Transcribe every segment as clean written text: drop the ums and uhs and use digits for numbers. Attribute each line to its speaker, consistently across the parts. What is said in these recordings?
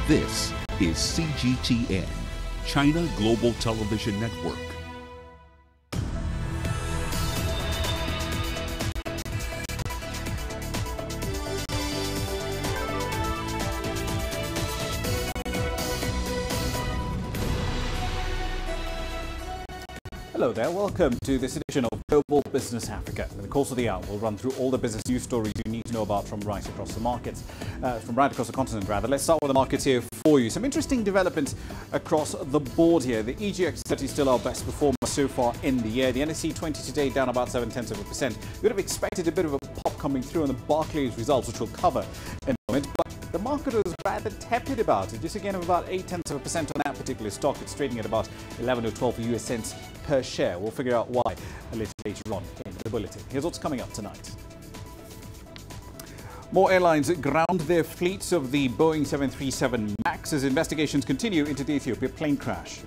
Speaker 1: This is CGTN, China Global Television Network.
Speaker 2: Hello there, welcome to this edition of Global Business Africa. In the course of the hour, we'll run through all the business news stories you need to know about from right across the markets, from right across the continent rather. Let's start with the markets here for you. Some interesting developments across the board here. The EGX30 is still our best performer so far in the year. The NSE 20 today down about 0.7%. You would have expected a bit of a pop coming through on the Barclays results, which we'll cover in a moment. But the market was rather tepid about it. Just again of about 0.8% on that particular stock. It's trading at about 11 or 12 US cents per share. We'll figure out why a little later on in the bulletin. Here's what's coming up tonight. More airlines ground their fleets of the Boeing 737 MAX as investigations continue into the Ethiopia plane crash.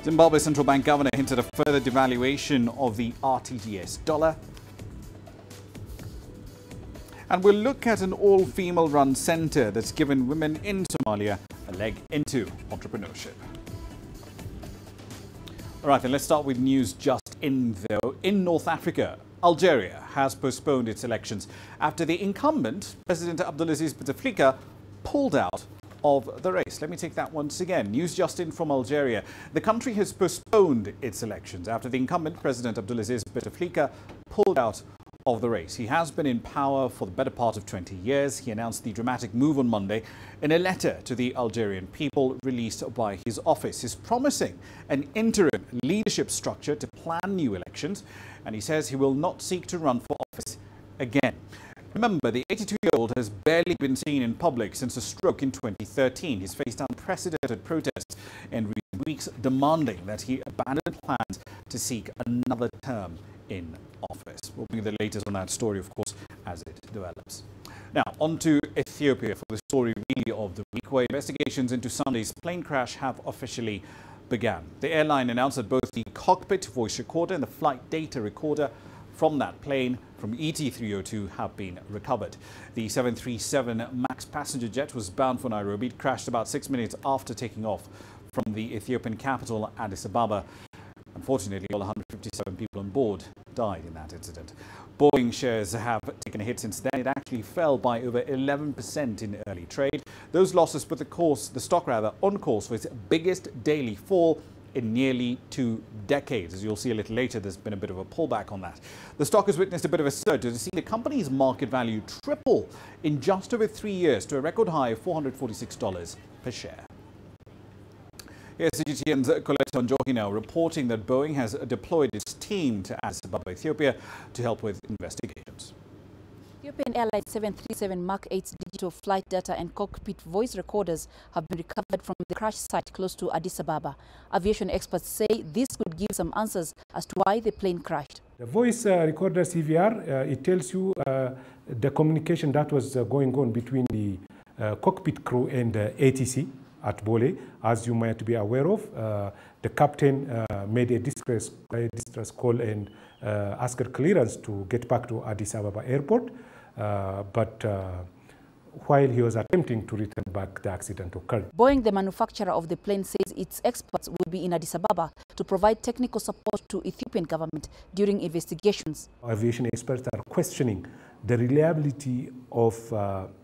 Speaker 2: Zimbabwe central bank governor hinted a further devaluation of the RTGS dollar. And we'll look at an all-female run centre that's given women in Somalia a leg into entrepreneurship. All right, then let's start with news just in, though. In North Africa, Algeria has postponed its elections after the incumbent, President Abdelaziz Bouteflika, pulled out of the race. Let me take that once again. News just in from Algeria. The country has postponed its elections after the incumbent, President Abdelaziz Bouteflika, pulled out of the race. He has been in power for the better part of 20 years. He announced the dramatic move on Monday in a letter to the Algerian people released by his office. He's promising an interim leadership structure to plan new elections, and he says he will not seek to run for office again. Remember, the 82-year-old has barely been seen in public since a stroke in 2013. He's faced unprecedented protests in recent weeks, demanding that he abandon plans to seek another term in office. We'll bring the latest on that story, of course, as it develops. Now, on to Ethiopia for the story really of the week, where investigations into Sunday's plane crash have officially begun. The airline announced that both the cockpit voice recorder and the flight data recorder from that plane from ET302 have been recovered. The 737 MAX passenger jet was bound for Nairobi. It crashed about 6 minutes after taking off from the Ethiopian capital, Addis Ababa. Unfortunately, all 157 people on board died in that incident. Boeing shares have taken a hit since then. It actually fell by over 11% in early trade. Those losses put the stock on course for its biggest daily fall in nearly 2 decades. As you'll see a little later, there's been a bit of a pullback on that. The stock has witnessed a bit of a surge to see the company's market value triple in just over 3 years to a record high of $446 per share. Here's CGTN's Colette Onjoki now reporting that Boeing has deployed its team to Addis Ababa, Ethiopia, to help with investigations.
Speaker 3: Ethiopian Airlines 737 Mark 8's digital flight data and cockpit voice recorders have been recovered from the crash site close to Addis Ababa. Aviation experts say this could give some answers as to why the plane crashed.
Speaker 4: The voice recorder CVR, it tells you the communication that was going on between the cockpit crew and ATC at Bole. As you might be aware of, the captain made a distress call and asked clearance to get back to Addis Ababa airport. But while he was attempting to return back, the accident occurred.
Speaker 3: Boeing, the manufacturer of the plane, says its experts will be in Addis Ababa to provide technical support to Ethiopian government during investigations.
Speaker 4: Aviation experts are questioning the reliability of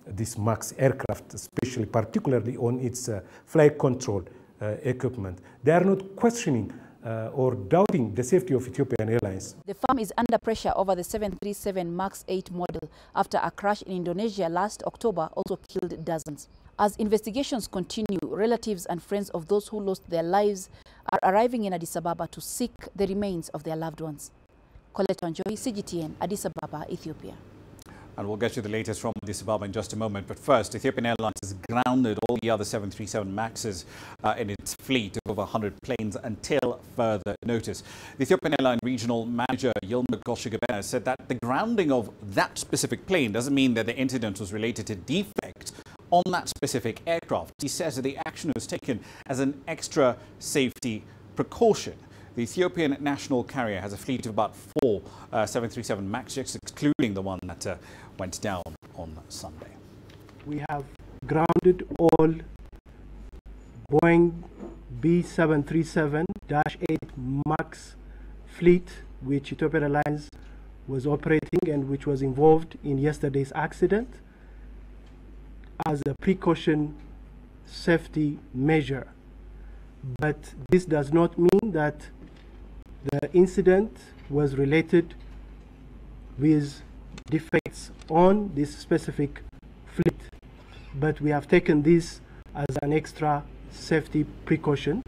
Speaker 4: this MAX aircraft, especially particularly on its flight control equipment. They are not questioning or doubting the safety of Ethiopian Airlines.
Speaker 3: The firm is under pressure over the 737 MAX 8 model after a crash in Indonesia last October also killed dozens. As investigations continue, relatives and friends of those who lost their lives are arriving in Addis Ababa to seek the remains of their loved ones. Colette Onjoki, CGTN, Addis Ababa, Ethiopia.
Speaker 2: And we'll get you the latest from Addis Ababa in just a moment. But first, Ethiopian Airlines has grounded all the other 737 MAXs in its fleet of over 100 planes until further notice. The Ethiopian Airline regional manager, Yilma Goshigabena, said that the grounding of that specific plane doesn't mean that the incident was related to defect on that specific aircraft. He says that the action was taken as an extra safety precaution. The Ethiopian national carrier has a fleet of about 4 737 MAX jets, excluding the one that went down on Sunday.
Speaker 5: We have grounded all Boeing B737-8 MAX fleet, which Ethiopian Airlines was operating and which was involved in yesterday's accident, as a precaution safety measure. But this does not mean that the incident was related with defects on this specific fleet. But we have taken this as an extra safety precaution.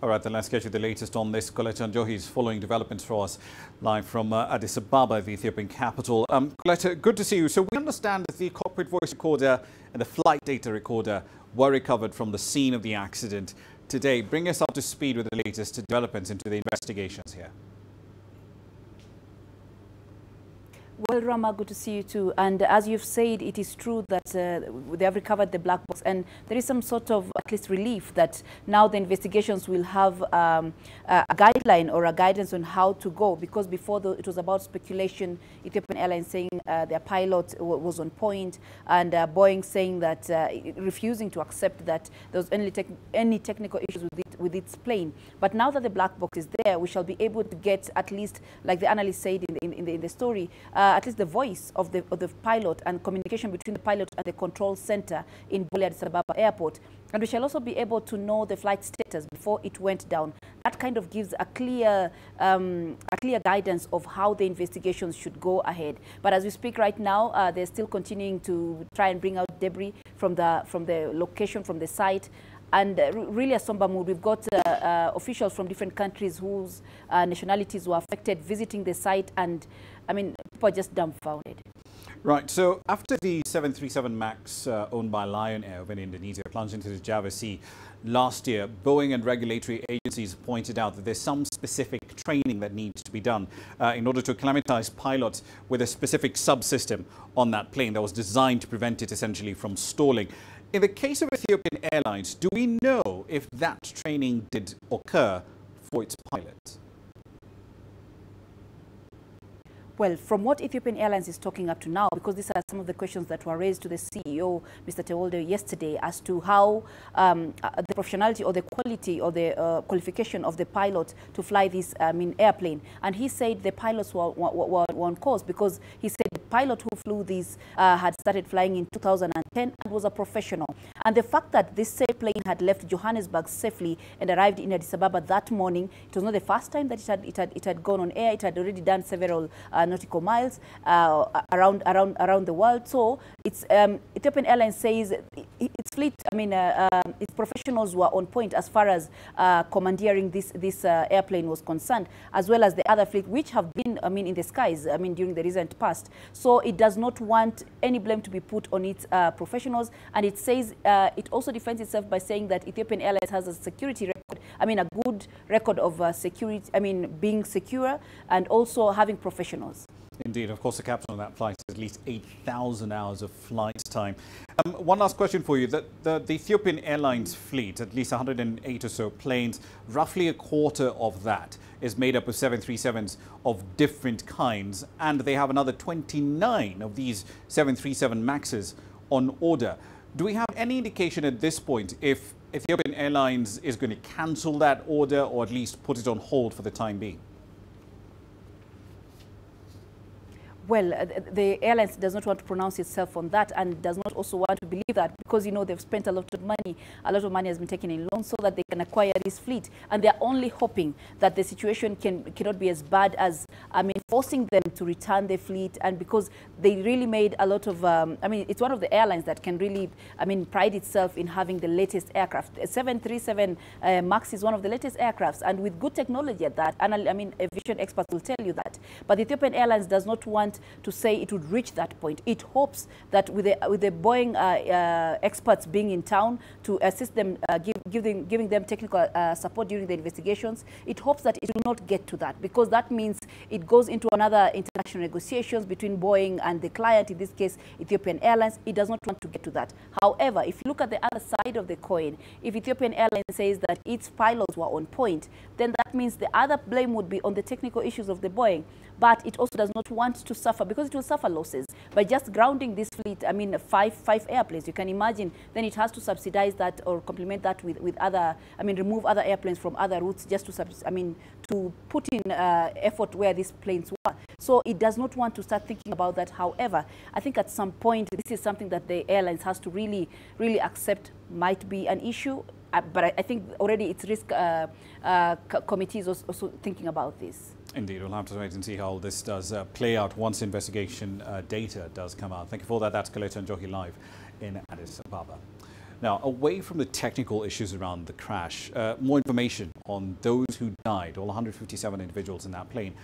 Speaker 2: All right, then let's get you the latest on this. Coletta Njohi is following developments for us live from Addis Ababa, the Ethiopian capital. Coletta, good to see you. So we understand that the cockpit voice recorder and the flight data recorder were recovered from the scene of the accident today. Bring us up to speed with the latest developments into the investigations here.
Speaker 3: Well, Ramah, good to see you too. And as you've said, it is true that they have recovered the black box, and there is some sort of at least relief that now the investigations will have a guideline or a guidance on how to go, because before it was about speculation, Ethiopian Airlines saying their pilot was on point, and Boeing saying that refusing to accept that there was any technical issues with its plane. But now that the black box is there, we shall be able to get at least, like the analyst said in the story, at least the voice of the pilot and communication between the pilot and the control center in Addis Ababa Airport. And we shall also be able to know the flight status before it went down. That kind of gives a clear guidance of how the investigations should go ahead. But as we speak right now, they're still continuing to try and bring out debris from the location, from the site. And really a somber mood. We've got officials from different countries whose nationalities were affected visiting the site, and I mean, people are just dumbfounded.
Speaker 2: Right, so after the 737 MAX owned by Lion Air in Indonesia plunged into the Java Sea last year, Boeing and regulatory agencies pointed out that there's some specific training that needs to be done in order to acclimatize pilots with a specific subsystem on that plane that was designed to prevent it essentially from stalling. In the case of Ethiopian Airlines, do we know if that training did occur for its pilots?
Speaker 3: Well, from what Ethiopian Airlines is talking up to now, because these are some of the questions that were raised to the CEO, Mr. Tewolde, yesterday, as to how the professionality or the quality or the qualification of the pilot to fly this airplane. And he said the pilots were on course, because he said the pilot who flew this had started flying in 2010 and was a professional. And the fact that this same plane had left Johannesburg safely and arrived in Addis Ababa that morning, it was not the first time that it had gone on air. It had already done several nautical miles around the world. So it's Ethiopian Airlines says its fleet, its professionals were on point as far as commandeering this airplane was concerned, as well as the other fleet which have been in the skies during the recent past. So it does not want any blame to be put on its professionals, and it says it also defends itself by saying that Ethiopian Airlines has a security record, a good record of security, being secure and also having professionals.
Speaker 2: Indeed, of course, the captain on that flight has at least 8,000 hours of flight time. One last question for you. The Ethiopian Airlines fleet, at least 108 or so planes, roughly a quarter of that is made up of 737s of different kinds, and they have another 29 of these 737 MAXs on order. Do we have any indication at this point if Ethiopian Airlines is going to cancel that order or at least put it on hold for the time being?
Speaker 3: Well, the airlines does not want to pronounce itself on that, and does not also want to believe that, because, they've spent a lot of money. A lot of money has been taken in loans so that they can acquire this fleet. And they're only hoping that the situation cannot be as bad as, forcing them to return their fleet. And because they really made a lot of, it's one of the airlines that can really, pride itself in having the latest aircraft. 737 MAX is one of the latest aircrafts, and with good technology at that. And aviation experts will tell you that. But Ethiopian Airlines does not want to say it would reach that point. It hopes that with the Boeing experts being in town to assist them, giving them technical support during the investigations, it hopes that it will not get to that, because that means it goes into another international negotiations between Boeing and the client, in this case, Ethiopian Airlines. It does not want to get to that. However, if you look at the other side of the coin, if Ethiopian Airlines says that its pilots were on point, then that means the other blame would be on the technical issues of the Boeing. But it also does not want to suffer, because it will suffer losses by just grounding this fleet. I mean, five airplanes. You can imagine then it has to subsidize that or complement that with other, remove other airplanes from other routes just to, to put in effort where these planes were. So it does not want to start thinking about that. However, I think at some point, this is something that the airlines has to really accept might be an issue. But I think already its risk committees also thinking about this.
Speaker 2: Indeed, we'll have to wait and see how this does play out once investigation data does come out. Thank you for that. That's Coletta Njohi live in Addis Ababa. Now, away from the technical issues around the crash, more information on those who died, all 157 individuals in that plane,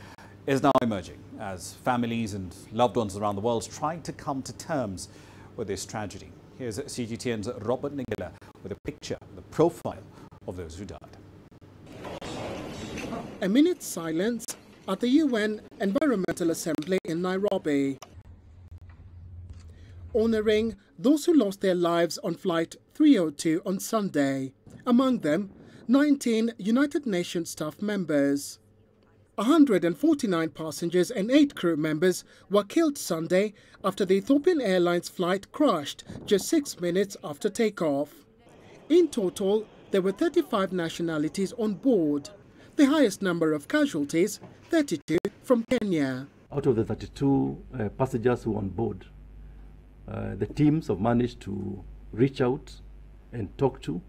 Speaker 2: is now emerging as families and loved ones around the world try to come to terms with this tragedy. Here's CGTN's Ramah Nyang with a picture, the profile of those who died.
Speaker 6: A minute's silence at the UN Environmental Assembly in Nairobi, honouring those who lost their lives on Flight 302 on Sunday, among them 19 United Nations staff members. 149 passengers and 8 crew members were killed Sunday after the Ethiopian Airlines flight crashed just 6 minutes after takeoff. In total, there were 35 nationalities on board. The highest number of casualties, 32 from Kenya.
Speaker 7: Out of the 32 passengers who were on board, the teams have managed to reach out and talk to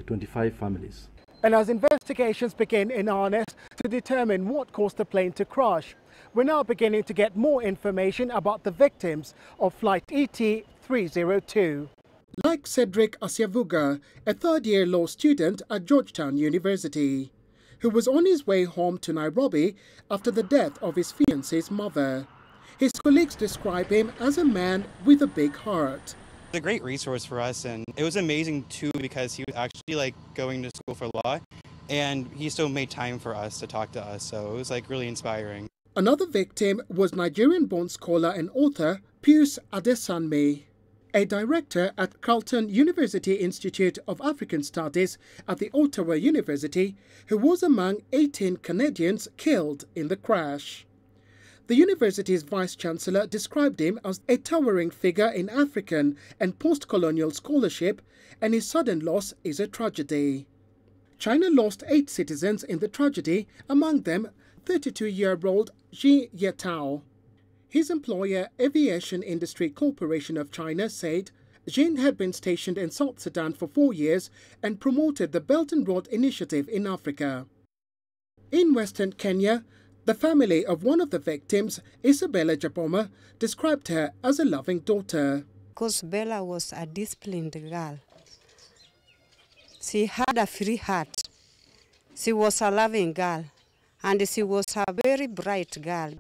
Speaker 7: 25 families.
Speaker 5: And as investigations begin in earnest to determine what caused the plane to crash, we're now beginning to get more information about the victims of Flight ET-302.
Speaker 6: Like Cedric Asiavuga, a third-year law student at Georgetown University, who was on his way home to Nairobi after the death of his fiancée's mother. His colleagues describe him as a man with a big heart.
Speaker 8: It's a great resource for us, and it was amazing too because he was actually going to school for law, and he still made time for us to talk to us, so it was really inspiring.
Speaker 6: Another victim was Nigerian-born scholar and author Pius Adesanmi, a director at Carleton University Institute of African Studies at the Ottawa University, who was among 18 Canadians killed in the crash. The university's vice-chancellor described him as a towering figure in African and post-colonial scholarship, and his sudden loss is a tragedy. China lost 8 citizens in the tragedy, among them 32-year-old Xi Yetao. His employer, Aviation Industry Corporation of China, said Jin had been stationed in South Sudan for 4 years and promoted the Belt and Road Initiative in Africa. In Western Kenya, the family of one of the victims, Isabella Jaboma, described her as a loving daughter.
Speaker 9: Because Bella was a disciplined girl. She had a free heart. She was a loving girl, and she was a very bright girl.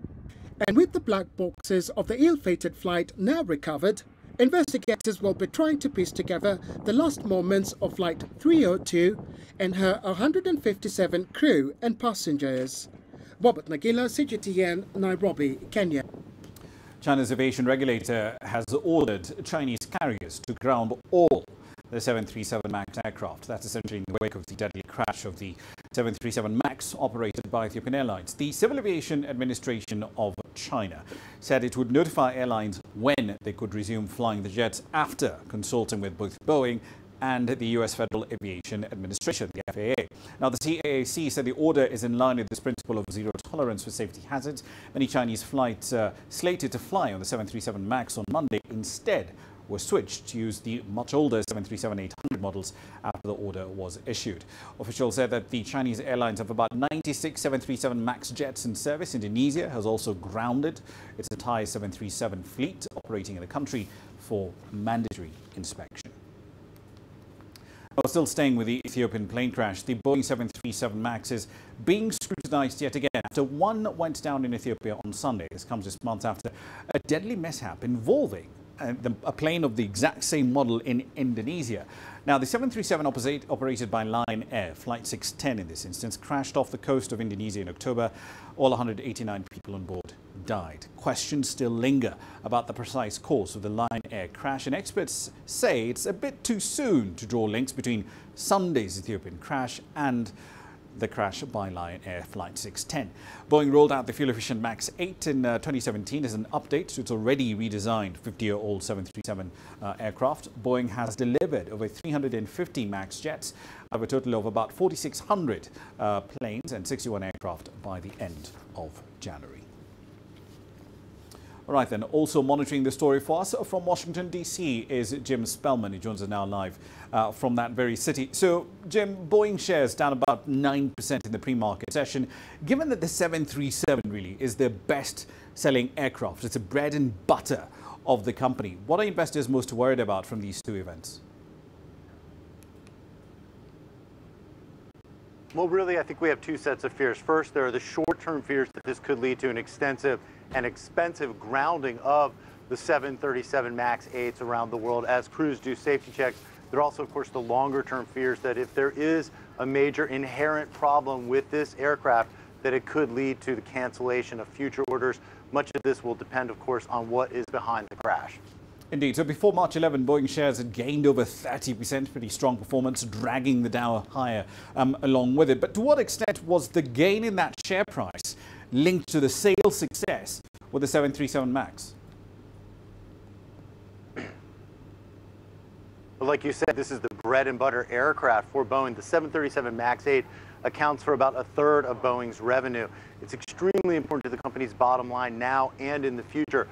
Speaker 6: And with the black boxes of the ill-fated flight now recovered, investigators will be trying to piece together the last moments of Flight 302 and her 157 crew and passengers. Bobat Nagila, CGTN, Nairobi, Kenya.
Speaker 2: China's aviation regulator has ordered Chinese carriers to ground all the 737 MAX aircraft. That's essentially in the wake of the deadly crash of the 737 MAX operated by Ethiopian Airlines. The Civil Aviation Administration of China said it would notify airlines when they could resume flying the jets after consulting with both Boeing and the U.S. Federal Aviation Administration, the FAA. Now, the CAAC said the order is in line with this principle of zero tolerance for safety hazards. Many Chinese flights slated to fly on the 737 MAX on Monday instead were switched to use the much older 737-800 models after the order was issued. Officials said that the Chinese airlines have about 96 737 MAX jets in service. Indonesia has also grounded its entire 737 fleet operating in the country for mandatory inspection. Still staying with the Ethiopian plane crash, the Boeing 737 MAX is being scrutinized yet again after one went down in Ethiopia on Sunday. This comes just months after a deadly mishap involving a plane of the exact same model in Indonesia. Now, the 737 operated by Lion Air, Flight 610 in this instance, crashed off the coast of Indonesia in October. All 189 people on board died. Questions still linger about the precise cause of the Lion Air crash, and experts say it's a bit too soon to draw links between Sunday's Ethiopian crash and the crash by Lion Air Flight 610. Boeing rolled out the fuel-efficient MAX 8 in 2017 as an update to its already redesigned 50-year-old 737 aircraft. Boeing has delivered over 350 MAX jets of a total of about 4,600 planes and 61 aircraft by the end of January. All right, then, also monitoring the story for us from Washington, D.C. is Jim Spellman. He joins us now live from that very city. So, Jim, Boeing shares down about 9% in the pre-market session. Given that the 737 really is their best-selling aircraft, it's a bread and butter of the company, what are investors most worried about from these two events?
Speaker 10: Well, really, I think we have two sets of fears. First, there are the short-term fears that this could lead to an extensive and expensive grounding of the 737 MAX 8s around the world as crews do safety checks. There are also, of course, the longer-term fears that if there is a major inherent problem with this aircraft, that it could lead to the cancellation of future orders. Much of this will depend, of course, on what is behind the crash.
Speaker 2: Indeed. So before March 11, Boeing shares had gained over 30%, pretty strong performance, dragging the Dow higher along with it. But to what extent was the gain in that share price linked to the sales success with the 737 MAX?
Speaker 10: Well, like you said, this is the bread and butter aircraft for Boeing. The 737 MAX 8 accounts for about a third of Boeing's revenue. It's extremely important to the company's bottom line now and in the future.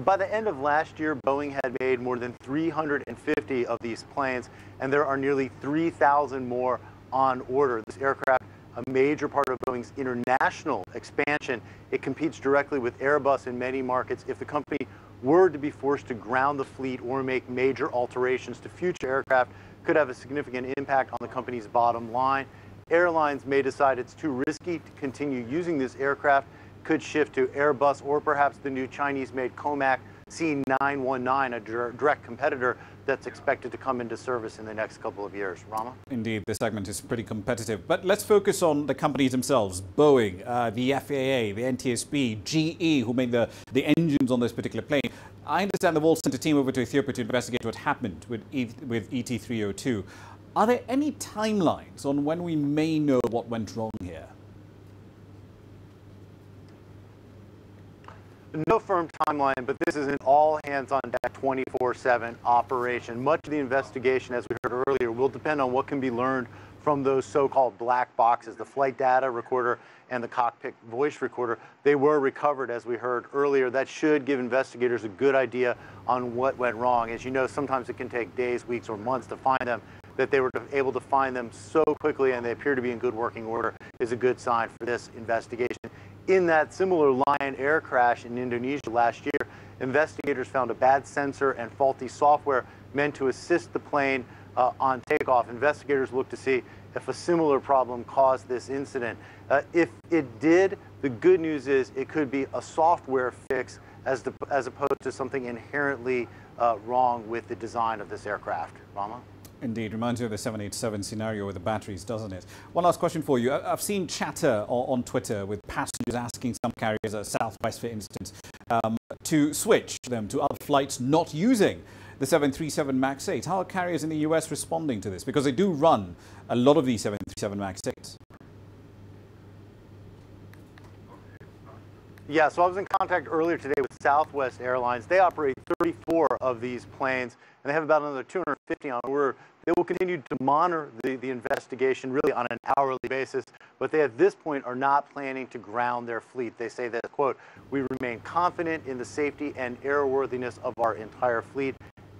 Speaker 10: By the end of last year, Boeing had made more than 350 of these planes, and there are nearly 3,000 more on order. This aircraft, a major part of Boeing's international expansion, it competes directly with Airbus in many markets. If the company were to be forced to ground the fleet or make major alterations to future aircraft, it could have a significant impact on the company's bottom line. Airlines may decide it's too risky to continue using this aircraft, could shift to Airbus or perhaps the new Chinese-made Comac C919, a direct competitor that's expected to come into service in the next couple of years. Ramah?
Speaker 2: Indeed, this segment is pretty competitive. But let's focus on the companies themselves. Boeing, the FAA, the NTSB, GE, who made the engines on this particular plane. I understand they've all sent a team over to Ethiopia to investigate what happened with ET302. Are there any timelines on when we may know what went wrong here?
Speaker 10: No firm timeline, but this is an all-hands-on-deck 24/7 operation. Much of the investigation, as we heard earlier, will depend on what can be learned from those so-called black boxes, the flight data recorder and the cockpit voice recorder. They were recovered, as we heard earlier. That should give investigators a good idea on what went wrong. As you know, sometimes it can take days, weeks, or months to find them. That they were able to find them so quickly and they appear to be in good working order is a good sign for this investigation. In that similar Lion Air crash in Indonesia last year, investigators found a bad sensor and faulty software meant to assist the plane on takeoff. Investigators looked to see if a similar problem caused this incident. If it did, the good news is it could be a software fix as opposed to something inherently wrong with the design of this aircraft. Ramah?
Speaker 2: Indeed, reminds you of the 787 scenario with the batteries, doesn't it? One last question for you. I've seen chatter on Twitter with passengers asking some carriers, at Southwest for instance, to switch them to other flights not using the 737 MAX 8. How are carriers in the US responding to this? Because they do run a lot of these 737 MAX 8s.
Speaker 10: Yeah, so I was in contact earlier today with Southwest Airlines. They operate 34 of these planes, and they have about another 250 on order. They will continue to monitor the investigation really on an hourly basis, but they at this point are not planning to ground their fleet. They say that, quote, "We remain confident in the safety and airworthiness of our entire fleet.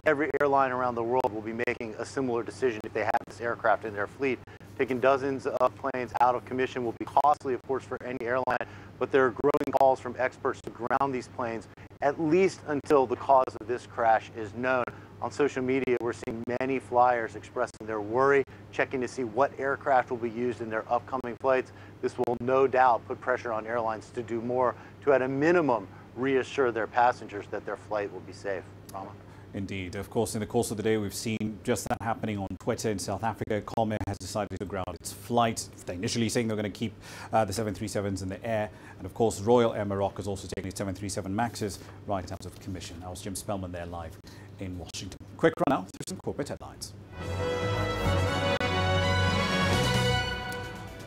Speaker 10: Every airline around the world will be making a similar decision if they have this aircraft in their fleet. Taking dozens of planes out of commission will be costly, of course, for any airline, but there are growing calls from experts to ground these planes at least until the cause of this crash is known." On social media, we're seeing many flyers expressing their worry, checking to see what aircraft will be used in their upcoming flights. This will no doubt put pressure on airlines to do more to, at a minimum, reassure their passengers that their flight will be safe. Ramah.
Speaker 2: Indeed. Of course, in the course of the day, we've seen just that happening on Twitter in South Africa. Comair has decided to ground its flight. They're initially saying they're going to keep the 737s in the air. And of course, Royal Air Maroc is also taking its 737 MAXs right out of commission. That was Jim Spellman there live in Washington. Quick run out through some corporate headlines.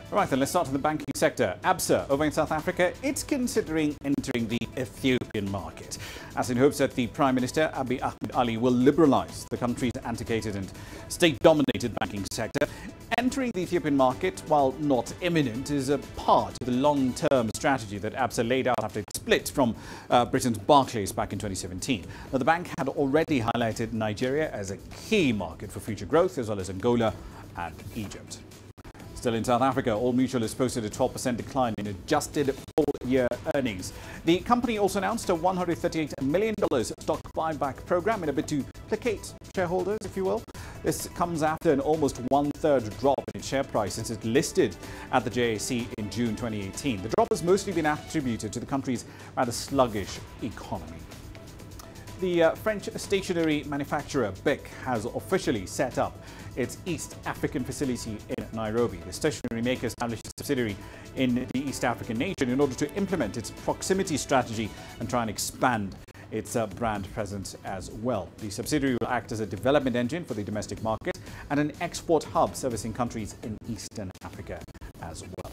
Speaker 2: Right, then let's start with the banking sector. ABSA over in South Africa, it's considering entering the Ethiopian market, as in hopes that the Prime Minister, Abiy Ahmed Ali, will liberalise the country's antiquated and state-dominated banking sector. Entering the Ethiopian market, while not imminent, is a part of the long-term strategy that ABSA laid out after it split from Britain's Barclays back in 2017. Now, the bank had already highlighted Nigeria as a key market for future growth, as well as Angola and Egypt. Still in South Africa, Old Mutual has posted a 12% decline in adjusted full-year earnings. The company also announced a $138 million stock buyback program in a bid to placate shareholders, if you will. This comes after an almost one-third drop in its share price since it listed at the JSE in June 2018. The drop has mostly been attributed to the country's rather sluggish economy. The French stationery manufacturer BIC has officially set up its East African facility in Nairobi. The stationery maker established a subsidiary in the East African nation in order to implement its proximity strategy and try and expand its brand presence as well. The subsidiary will act as a development engine for the domestic market and an export hub servicing countries in Eastern Africa as well.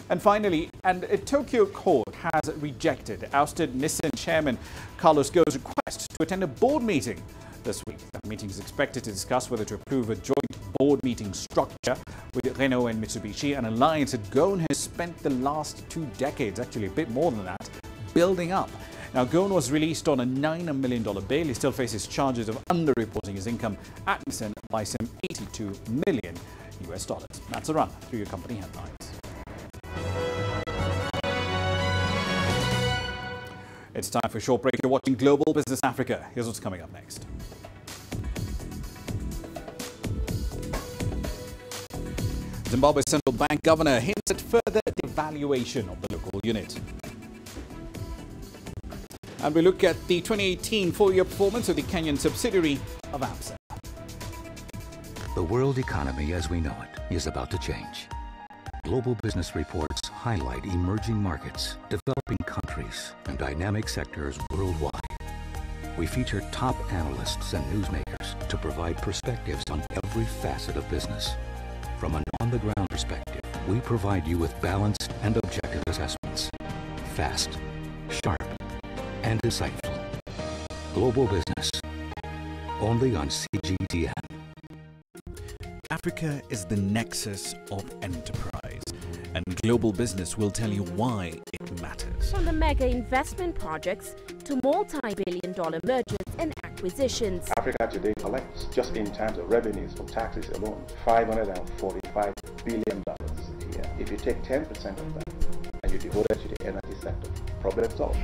Speaker 2: And finally, a Tokyo court has rejected ousted Nissan chairman Carlos Ghosn's request to attend a board meeting this week. That meeting is expected to discuss whether to approve a joint board meeting structure with Renault and Mitsubishi, an alliance that Ghosn has spent the last 2 decades, actually a bit more than that, building up. Now, Ghosn was released on a $9 million bail. He still faces charges of underreporting his income at Nissan by some $82 million US. That's a run through your company headlines. It's time for a short break. You're watching Global Business Africa. Here's what's coming up next. Zimbabwe's central bank governor hints at further devaluation of the local unit. And we look at the 2018 full-year performance of the Kenyan subsidiary of ABSA.
Speaker 11: The world economy as we know it is about to change. Global business reports highlight emerging markets, developing countries, and dynamic sectors worldwide. We feature top analysts and newsmakers to provide perspectives on every facet of business. From an on-the-ground perspective, we provide you with balanced and objective assessments. Fast, sharp, and insightful. Global Business. Only on CGTN.
Speaker 1: Africa is the nexus of enterprise, and Global Business will tell you why it matters.
Speaker 12: From the mega investment projects to multi-billion-dollar mergers and acquisitions.
Speaker 13: Africa today collects, just in terms of revenues from taxes alone, $545 billion a year. If you take 10% of that and you devote it to the energy sector, problem solved.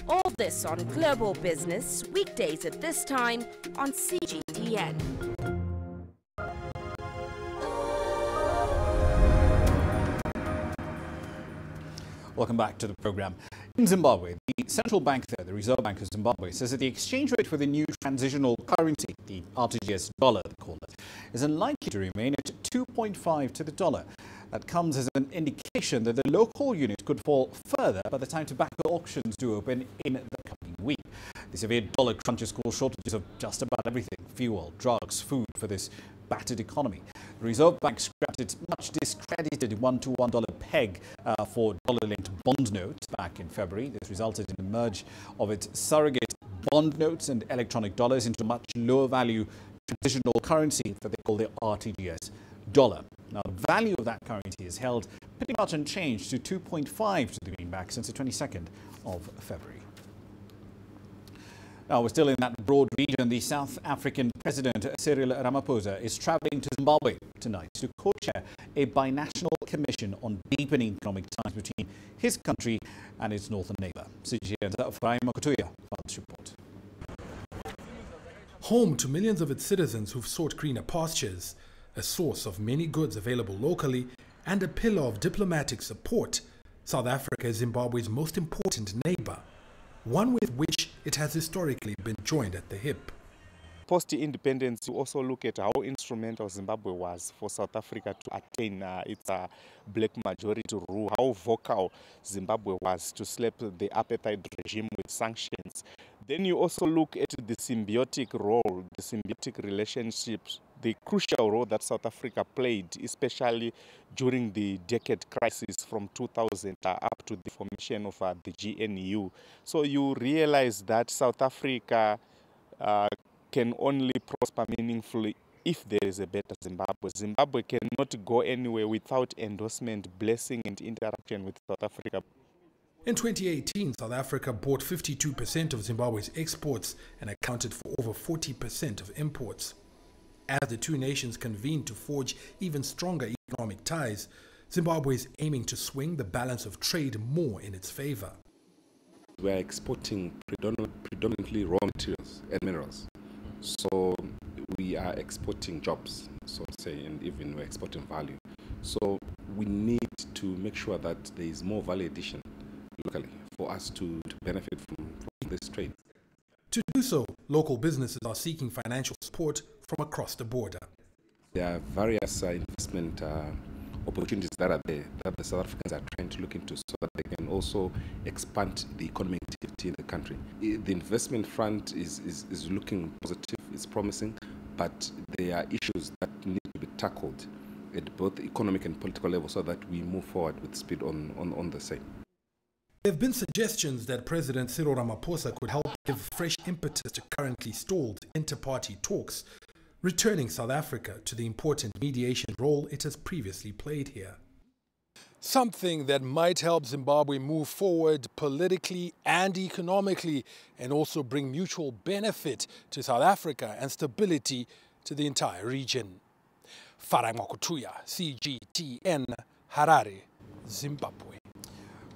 Speaker 12: All this on Global Business, weekdays at this time on CGTN.
Speaker 2: Welcome back to the program. In Zimbabwe, the central bank there, the Reserve Bank of Zimbabwe, says that the exchange rate for the new transitional currency, the RTGS dollar, they call it, is unlikely to remain at 2.5 to the dollar. That comes as an indication that the local unit could fall further by the time tobacco auctions do open in the coming week. The severe dollar crunch has caused shortages of just about everything: fuel, drugs, food for this battered economy. The Reserve Bank scrapped its much discredited $1 peg for dollar-linked bond notes back in February. This resulted in the merge of its surrogate bond notes and electronic dollars into a much lower value transitional currency that they call the RTGS dollar. Now, the value of that currency is held pretty much unchanged to 2.5 to the greenback since the 22nd of February. Now, we're still in that broad region. The South African President Cyril Ramaphosa is travelling to Zimbabwe tonight to co-chair a binational commission on deepening economic ties between his country and its northern neighbour. CGTN's Ramah Nyang for this report.
Speaker 14: Home to millions of its citizens who've sought greener pastures, a source of many goods available locally, and a pillar of diplomatic support, South Africa is Zimbabwe's most important neighbour, one with which it has historically been joined at the hip.
Speaker 15: Post-independence, you also look at how instrumental Zimbabwe was for South Africa to attain its black majority rule, how vocal Zimbabwe was to slap the apartheid regime with sanctions. Then you also look at the symbiotic role, the symbiotic relationships, the crucial role that South Africa played, especially during the decade crisis from 2000 up to the formation of the GNU. So you realize that South Africa can only prosper meaningfully if there is a better Zimbabwe. Zimbabwe cannot go anywhere without endorsement, blessing, and interaction with South Africa.
Speaker 14: In 2018, South Africa bought 52% of Zimbabwe's exports and accounted for over 40% of imports. As the two nations convene to forge even stronger economic ties, Zimbabwe is aiming to swing the balance of trade more in its favor.
Speaker 16: We are exporting predominantly raw materials and minerals. So we are exporting jobs, so to say, and even we're exporting value. So we need to make sure that there is more value addition locally for us to benefit from this trade.
Speaker 14: To do so, local businesses are seeking financial support from across the border.
Speaker 16: There are various investment opportunities that are there that the South Africans are trying to look into so that they can also expand the economic activity in the country. The investment front is looking positive, it's promising, but there are issues that need to be tackled at both economic and political level so that we move forward with speed on the same.
Speaker 14: There have been suggestions that President Cyril Ramaphosa could help give fresh impetus to currently stalled inter-party talks, returning South Africa to the important mediation role it has previously played here. Something that might help Zimbabwe move forward politically and economically, and also bring mutual benefit to South Africa and stability to the entire region. Farai Mwakutuya, CGTN, Harare, Zimbabwe.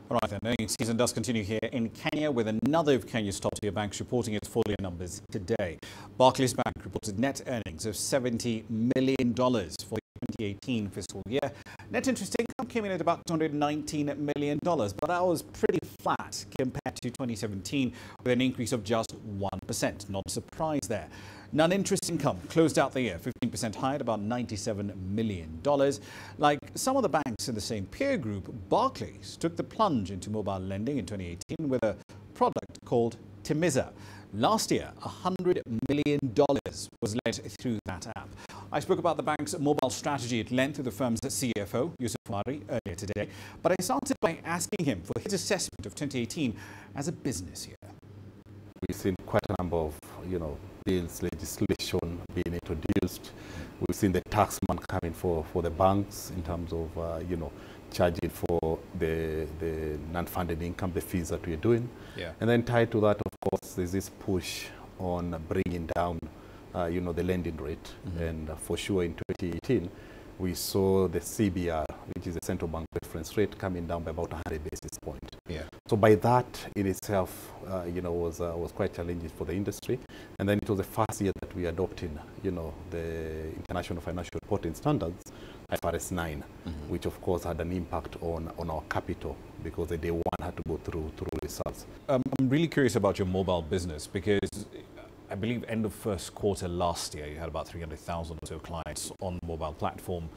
Speaker 2: All right, then, earnings season does continue here in Kenya with another of Kenya's top-tier banks reporting its full-year numbers today. Barclays Bank reported net earnings of $70 million for the 2018 fiscal year. Net interest income came in at about $219 million, but that was pretty flat compared to 2017 with an increase of just 1%. Not a surprise there. Non-interest income closed out the year 15% higher at about $97 million. Like some of the banks in the same peer group, Barclays took the plunge into mobile lending in 2018 with a product called Timiza. Last year, $100 million was led through that app. I spoke about the bank's mobile strategy at length with the firm's CFO, Yusuf Mari, earlier today. But I started by asking him for his assessment of 2018 as a business year.
Speaker 17: We've seen quite a number of, bills, legislation being introduced. We've seen the tax man coming for the banks in terms of, charging for the non-funded income, the fees that we're doing.
Speaker 2: Yeah.
Speaker 17: And then tied to that, of course, there's this push on bringing down, the lending rate. Mm-hmm. And for sure in 2018, we saw the CBR, which is the central bank reference rate, coming down by about 100 basis points.
Speaker 2: Yeah.
Speaker 17: So by that in itself, was quite challenging for the industry. And then it was the first year that we adopted, the International Financial Reporting Standards, IFRS 9, mm-hmm. which of course had an impact on our capital because the day one had to go through results.
Speaker 2: I'm really curious about your mobile business because I believe end of first quarter last year, you had about 300,000 or so clients on the mobile platform.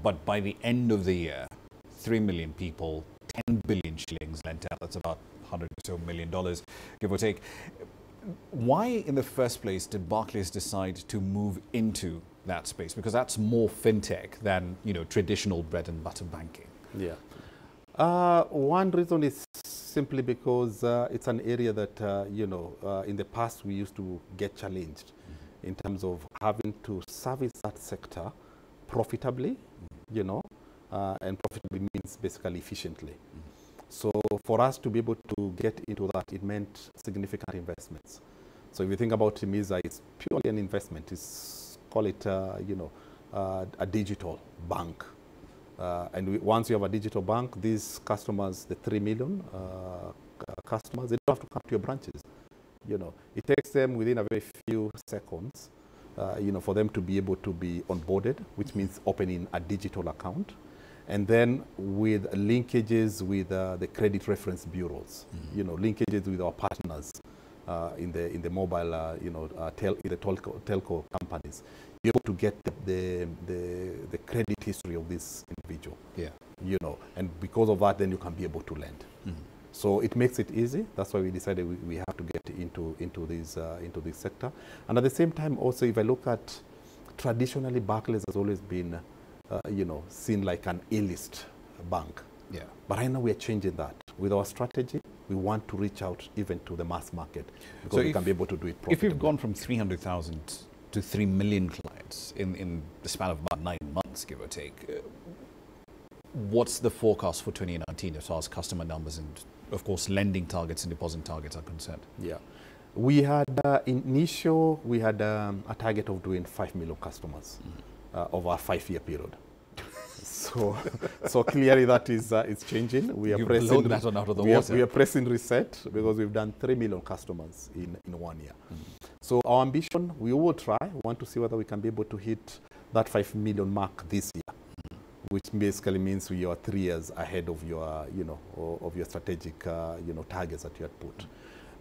Speaker 2: But by the end of the year, 3 million people, 10 billion shillings lent out. That's about $100 or so million, give or take. Why in the first place did Barclays decide to move into that space? Because that's more fintech than, traditional bread and butter banking.
Speaker 17: Yeah. One reason is simply because it's an area that, in the past we used to get challenged in terms of having to service that sector profitably, and profitably means basically efficiently. So for us to be able to get into that, it meant significant investments. So if you think about Timiza, it's purely an investment. It's, call it, a digital bank. And once you have a digital bank, these customers, the 3 million customers, they don't have to come to your branches. It takes them within a very few seconds, for them to be able to be onboarded, which means opening a digital account. And then with linkages with the credit reference bureaus, linkages with our partners, in the mobile, telco companies, you're able to get the credit history of this individual.
Speaker 2: Yeah.
Speaker 17: And because of that, then you can be able to lend. So it makes it easy. That's why we decided we have to get into this sector. And at the same time, also, if I look at traditionally, Barclays has always been, seen like an A-list bank.
Speaker 2: Yeah.
Speaker 17: But right now we are changing that. With our strategy, we want to reach out even to the mass market because we can be able to do it profitably.
Speaker 2: If you've gone from 300,000 to 3 million clients in the span of about 9 months, give or take, what's the forecast for 2019 as far as customer numbers and, of course, lending targets and deposit targets are concerned?
Speaker 17: Yeah. We had we had a target of doing 5 million customers over a 5-year period. So clearly that is it's changing. We are pressing
Speaker 2: that one out of the water.
Speaker 17: We are pressing reset because we've done 3 million customers in 1 year. So our ambition, we will try. We want to see whether we can be able to hit that 5 million mark this year, which basically means we are 3 years ahead of your of your strategic targets that you had put.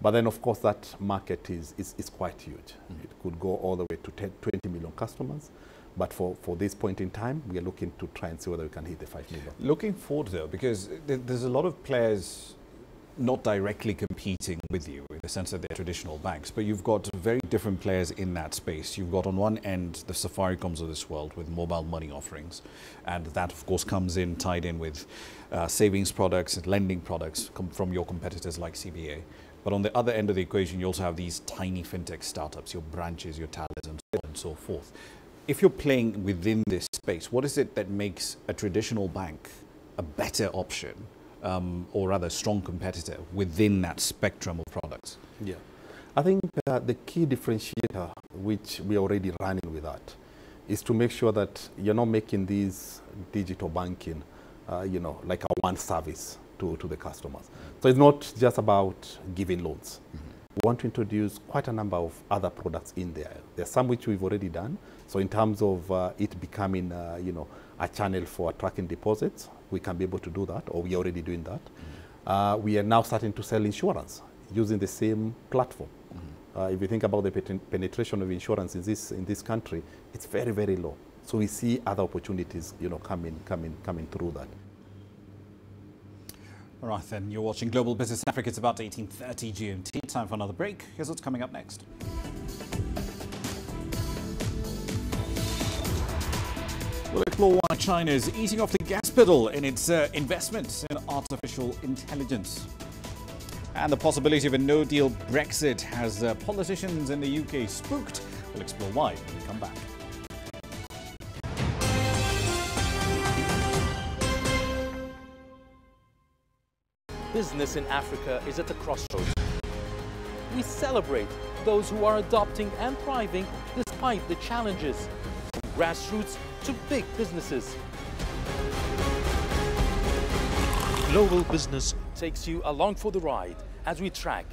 Speaker 17: But then, of course, that market is quite huge. It could go all the way to 20 million customers. But for this point in time, we are looking to try and see whether we can hit the 5 million.
Speaker 2: Looking forward, though, because there's a lot of players not directly competing with you in the sense that they're traditional banks, but you've got very different players in that space. You've got on one end the Safaricoms of this world with mobile money offerings, and that, of course, comes in tied in with savings products and lending products from your competitors like CBA. But on the other end of the equation, you also have these tiny fintech startups, your branches, your talents, and so on and so forth. If you're playing within this space, what is it that makes a traditional bank a better option, or rather a strong competitor within that spectrum of products?
Speaker 17: Yeah, I think the key differentiator, which we are already running with that, is to make sure that you're not making these digital banking, like a one service to the customers. So it's not just about giving loans. We want to introduce quite a number of other products in there. There's some which we've already done. So in terms of it becoming, a channel for attracting deposits, we can be able to do that, or we are already doing that. We are now starting to sell insurance using the same platform. If you think about the penetration of insurance in this country, it's very, very low. So we see other opportunities, coming through that.
Speaker 2: All right, then, you're watching Global Business Africa. It's about 18:30 GMT. Time for another break. Here's what's coming up next. We'll explore why China is easing off the gas pedal in its investments in artificial intelligence. And the possibility of a no-deal Brexit has politicians in the UK spooked. We'll explore why when we come back.
Speaker 18: Business in Africa is at a crossroads. We celebrate those who are adopting and thriving despite the challenges, from grassroots to big businesses. Global Business takes you along for the ride as we track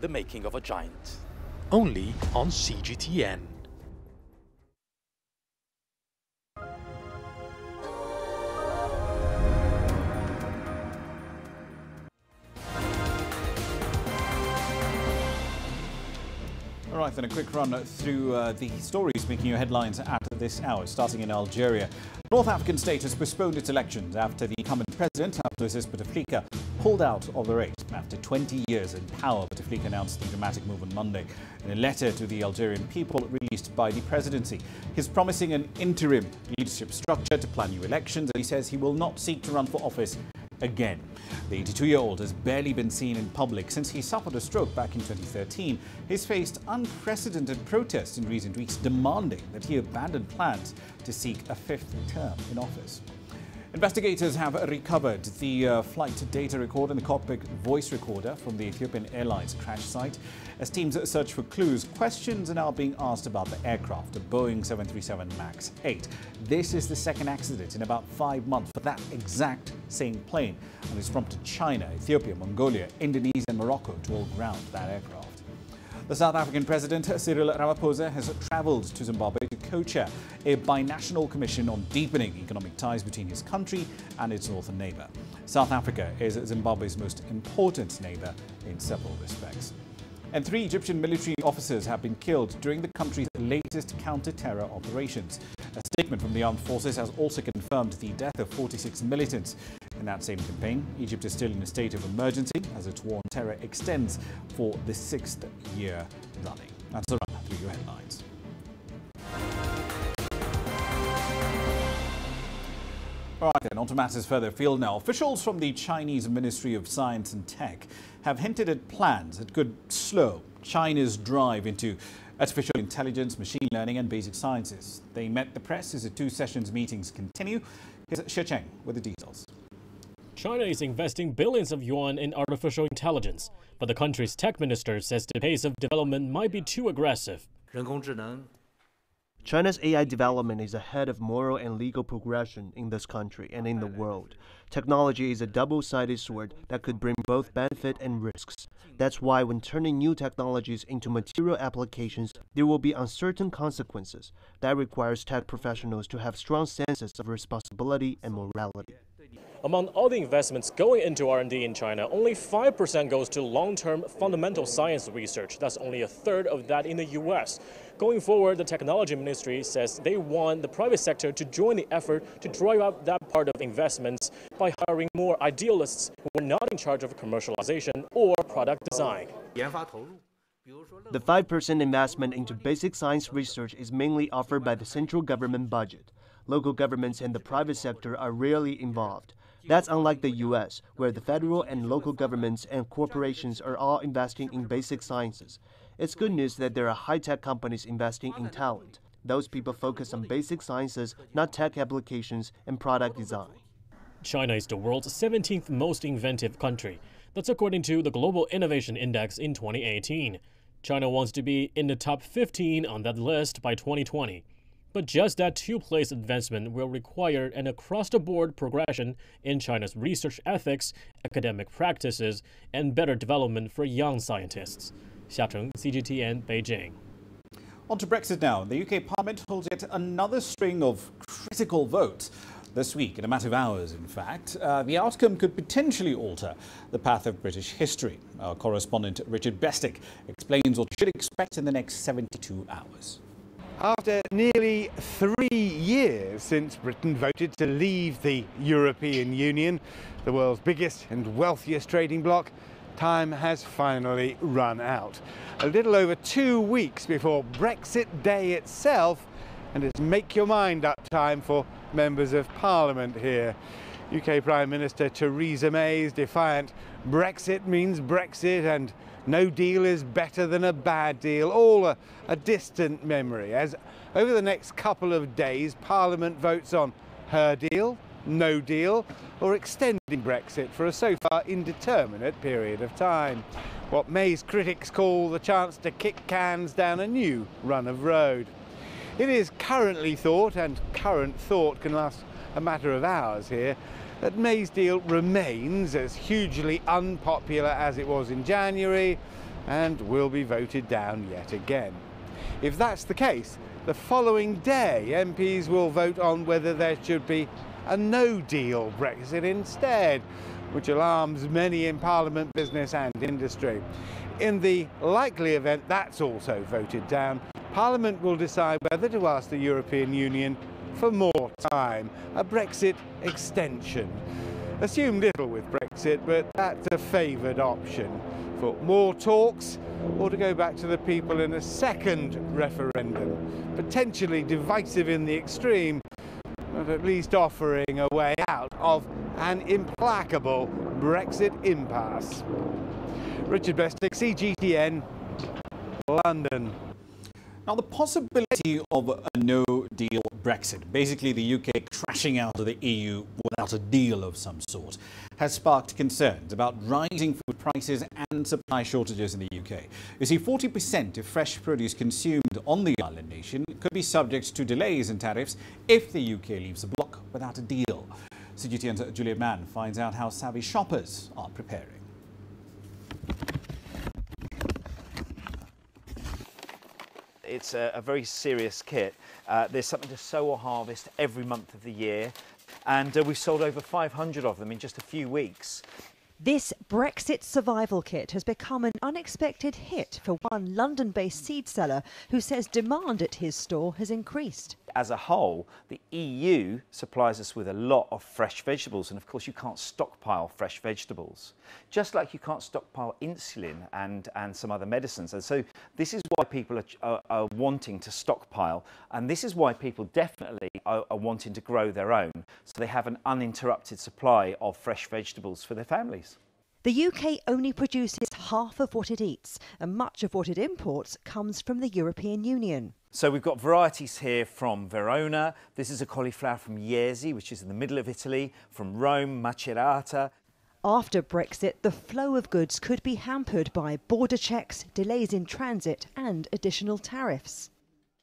Speaker 18: the making of a giant. Only on CGTN.
Speaker 2: All right, then a quick run through the stories making your headlines at this hour, starting in Algeria. The North African state has postponed its elections after the incumbent president, Abdelaziz Bouteflika, pulled out of the race. After 20 years in power, Bouteflika announced the dramatic move on Monday in a letter to the Algerian people released by the presidency. He's promising an interim leadership structure to plan new elections, and he says he will not seek to run for office again. The 82-year-old has barely been seen in public since he suffered a stroke back in 2013. He's faced unprecedented protests in recent weeks demanding that he abandon plans to seek a 5th term in office. Investigators have recovered the flight data recorder and the cockpit voice recorder from the Ethiopian Airlines crash site. As teams search for clues, questions are now being asked about the aircraft, the Boeing 737 MAX 8. This is the second accident in about 5 months for that exact same plane, and it's prompted China, Ethiopia, Mongolia, Indonesia and Morocco to all ground that aircraft. The South African President, Cyril Ramaphosa, has travelled to Zimbabwe to co-chair a binational commission on deepening economic ties between his country and its northern neighbour. South Africa is Zimbabwe's most important neighbour in several respects. And 3 Egyptian military officers have been killed during the country's latest counter-terror operations. A statement from the armed forces has also confirmed the death of 46 militants. In that same campaign, Egypt is still in a state of emergency as its war on terror extends for the 6th year running. That's a run through your headlines. All right, then, on to matters further afield now. Officials from the Chinese Ministry of Science and Tech have hinted at plans that could slow China's drive into artificial intelligence, machine learning and basic sciences. They met the press as the 2 sessions meetings continue. Here's Xie Cheng with the details.
Speaker 19: China is investing billions of yuan in artificial intelligence, but the country's tech minister says the pace of development might be too aggressive.
Speaker 20: China's AI development is ahead of moral and legal progression in this country and in the world. Technology is a double-sided sword that could bring both benefit and risks. That's why when turning new technologies into material applications, there will be uncertain consequences. That requires tech professionals to have strong senses of responsibility and morality.
Speaker 19: Among all the investments going into R&D in China, only 5% goes to long-term fundamental science research. That's only a third of that in the U.S. Going forward, the technology ministry says they want the private sector to join the effort to drive up that part of investments by hiring more idealists who are not in charge of commercialization or product design.
Speaker 20: The 5% investment into basic science research is mainly offered by the central government budget. Local governments and the private sector are rarely involved. That's unlike the U.S., where the federal and local governments and corporations are all investing in basic sciences. It's good news that there are high-tech companies investing in talent. Those people focus on basic sciences, not tech applications and product design.
Speaker 19: China is the world's 17th most inventive country. That's according to the Global Innovation Index in 2018. China wants to be in the top 15 on that list by 2020. But just that 2-place advancement will require an across-the-board progression in China's research ethics, academic practices, and better development for young scientists. Xia Cheng, CGTN, Beijing.
Speaker 2: On to Brexit now. The UK Parliament holds yet another string of critical votes this week, in a matter of hours, in fact. The outcome could potentially alter the path of British history. Our correspondent Richard Bestick explains what you should expect in the next 72 hours.
Speaker 21: After nearly 3 years since Britain voted to leave the European Union, the world's biggest and wealthiest trading bloc, time has finally run out. A little over 2 weeks before Brexit Day itself, and it's make your mind up time for members of Parliament here. UK Prime Minister Theresa May's defiant Brexit means Brexit and no deal is better than a bad deal, all a distant memory, as over the next couple of days Parliament votes on her deal, no deal, or extending Brexit for a so far indeterminate period of time. What May's critics call the chance to kick cans down a new run of road. It is currently thought, and current thought can last a matter of hours here, that May's deal remains as hugely unpopular as it was in January and will be voted down yet again. If that's the case, the following day MPs will vote on whether there should be a no-deal Brexit instead, which alarms many in Parliament, business and industry. In the likely event that's also voted down, Parliament will decide whether to ask the European Union for more time, a Brexit extension. Assume little with Brexit, but that's a favoured option. For more talks, or to go back to the people in a second referendum, potentially divisive in the extreme, but at least offering a way out of an implacable Brexit impasse. Richard Bestick, CGTN, London.
Speaker 2: Now, the possibility of a no-deal Brexit, basically the UK crashing out of the EU without a deal of some sort, has sparked concerns about rising food prices and supply shortages in the UK. You see, 40% of fresh produce consumed on the island nation could be subject to delays in tariffs if the UK leaves the bloc without a deal. CGTN's Juliet Mann finds out how savvy shoppers are preparing.
Speaker 22: It's a very serious kit. There's something to sow or harvest every month of the year, and we've sold over 500 of them in just a few weeks.
Speaker 3: This Brexit survival kit has become an unexpected hit for one London-based seed seller who says demand at his store has increased.
Speaker 22: As a whole, the EU supplies us with a lot of fresh vegetables, and of course you can't stockpile fresh vegetables, just like you can't stockpile insulin and some other medicines. And so this is why people are wanting to stockpile, and this is why people definitely are wanting to grow their own, so they have an uninterrupted supply of fresh vegetables for their families.
Speaker 3: The UK only produces half of what it eats, and much of what it imports comes from the European Union.
Speaker 22: So we've got varieties here from Verona. This is a cauliflower from Iesi, which is in the middle of Italy, from Rome, Macerata.
Speaker 3: After Brexit, the flow of goods could be hampered by border checks, delays in transit and additional tariffs.